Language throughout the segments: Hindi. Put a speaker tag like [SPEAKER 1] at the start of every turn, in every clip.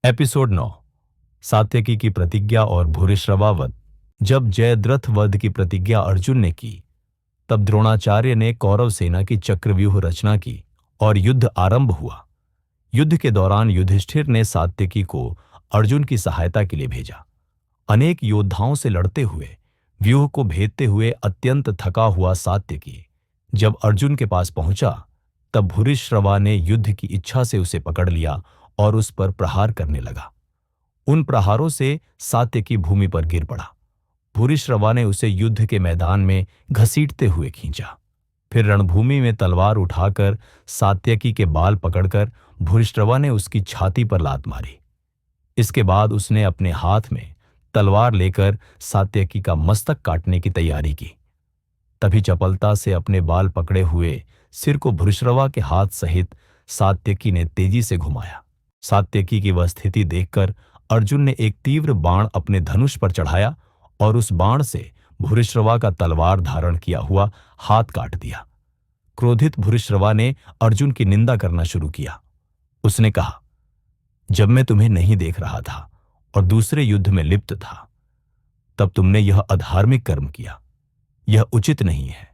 [SPEAKER 1] एपिसोड 9। सात्यकी की प्रतिज्ञा और भूरिश्रवा वध। जब जयद्रथ वध की प्रतिज्ञा अर्जुन ने की, तब द्रोणाचार्य ने कौरव सेना की चक्रव्यूह रचना की और युद्ध आरंभ हुआ। युद्ध के दौरान युधिष्ठिर ने सात्यकी को अर्जुन की सहायता के लिए भेजा। अनेक योद्धाओं से लड़ते हुए, व्यूह को भेदते हुए अत्यंत थका हुआ सात्यकी जब अर्जुन के पास पहुंचा, तब भूरिश्रवा ने युद्ध की इच्छा से उसे पकड़ लिया और उस पर प्रहार करने लगा। उन प्रहारों से सात्यकी भूमि पर गिर पड़ा। भूरिश्रवा ने उसे युद्ध के मैदान में घसीटते हुए खींचा। फिर रणभूमि में तलवार उठाकर सात्यकी के बाल पकड़कर भूरिश्रवा ने उसकी छाती पर लात मारी। इसके बाद उसने अपने हाथ में तलवार लेकर सात्यकी का मस्तक काटने की तैयारी की। तभी चपलता से अपने बाल पकड़े हुए सिर को भूरिश्रवा के हाथ सहित सात्यकी ने तेजी से घुमाया। सात्यकी की वह स्थिति देखकर अर्जुन ने एक तीव्र बाण अपने धनुष पर चढ़ाया और उस बाण से भूरिश्रवा का तलवार धारण किया हुआ हाथ काट दिया। क्रोधित भूरिश्रवा ने अर्जुन की निंदा करना शुरू किया। उसने कहा, जब मैं तुम्हें नहीं देख रहा था और दूसरे युद्ध में लिप्त था, तब तुमने यह अधार्मिक कर्म किया। यह उचित नहीं है।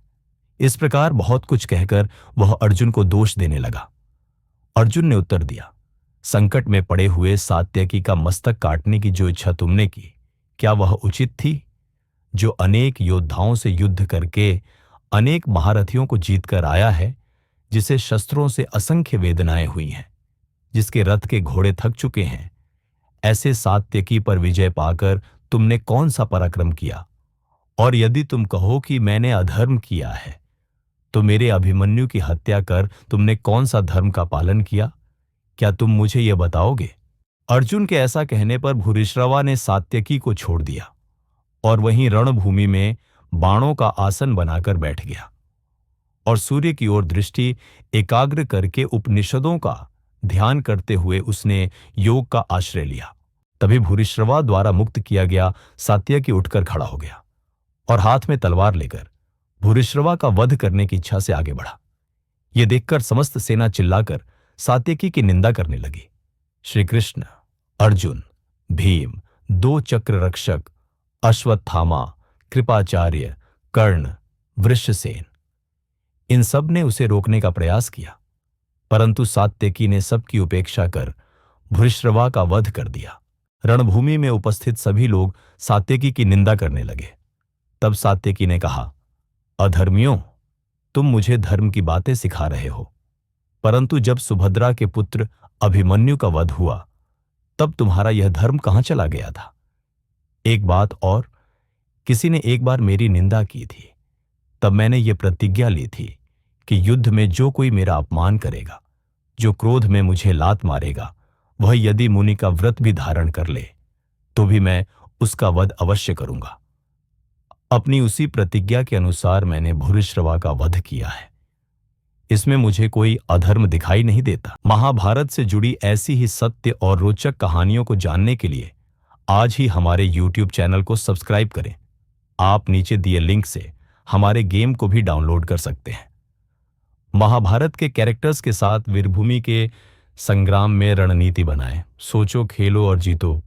[SPEAKER 1] इस प्रकार बहुत कुछ कहकर वह अर्जुन को दोष देने लगा। अर्जुन ने उत्तर दिया, संकट में पड़े हुए सात्यकी का मस्तक काटने की जो इच्छा तुमने की, क्या वह उचित थी? जो अनेक योद्धाओं से युद्ध करके अनेक महारथियों को जीतकर आया है, जिसे शस्त्रों से असंख्य वेदनाएं हुई हैं, जिसके रथ के घोड़े थक चुके हैं, ऐसे सात्यकी पर विजय पाकर तुमने कौन सा पराक्रम किया? और यदि तुम कहो कि मैंने अधर्म किया है, तो मेरे अभिमन्यु की हत्या कर तुमने कौन सा धर्म का पालन किया? क्या तुम मुझे यह बताओगे? अर्जुन के ऐसा कहने पर भूरिश्रवा ने सात्यकी को छोड़ दिया और वहीं रणभूमि में बाणों का आसन बनाकर बैठ गया और सूर्य की ओर दृष्टि एकाग्र करके उपनिषदों का ध्यान करते हुए उसने योग का आश्रय लिया। तभी भूरिश्रवा द्वारा मुक्त किया गया सात्यकी उठकर खड़ा हो गया और हाथ में तलवार लेकर भूरिश्रवा का वध करने की इच्छा से आगे बढ़ा। यह देखकर समस्त सेना चिल्लाकर सात्यकी की निंदा करने लगी। श्री कृष्ण, अर्जुन, भीम, दो चक्र रक्षक, अश्वत्थामा, कृपाचार्य, कर्ण, वृषसेन, इन सब ने उसे रोकने का प्रयास किया, परंतु सात्यकी ने सबकी उपेक्षा कर भूरिश्रवा का वध कर दिया। रणभूमि में उपस्थित सभी लोग सात्यकी की निंदा करने लगे। तब सात्यकी ने कहा, अधर्मियों, तुम मुझे धर्म की बातें सिखा रहे हो, परंतु जब सुभद्रा के पुत्र अभिमन्यु का वध हुआ, तब तुम्हारा यह धर्म कहां चला गया था? एक बात और, किसी ने एक बार मेरी निंदा की थी, तब मैंने यह प्रतिज्ञा ली थी कि युद्ध में जो कोई मेरा अपमान करेगा, जो क्रोध में मुझे लात मारेगा, वह यदि मुनि का व्रत भी धारण कर ले, तो भी मैं उसका वध अवश्य करूंगा। अपनी उसी प्रतिज्ञा के अनुसार मैंने भूरिश्रवा का वध किया है। इसमें मुझे कोई अधर्म दिखाई नहीं देता। महाभारत से जुड़ी ऐसी ही सत्य और रोचक कहानियों को जानने के लिए आज ही हमारे YouTube चैनल को सब्सक्राइब करें। आप नीचे दिए लिंक से हमारे गेम को भी डाउनलोड कर सकते हैं। महाभारत के कैरेक्टर्स के साथ वीरभूमि के संग्राम में रणनीति बनाएं। सोचो, खेलो और जीतो।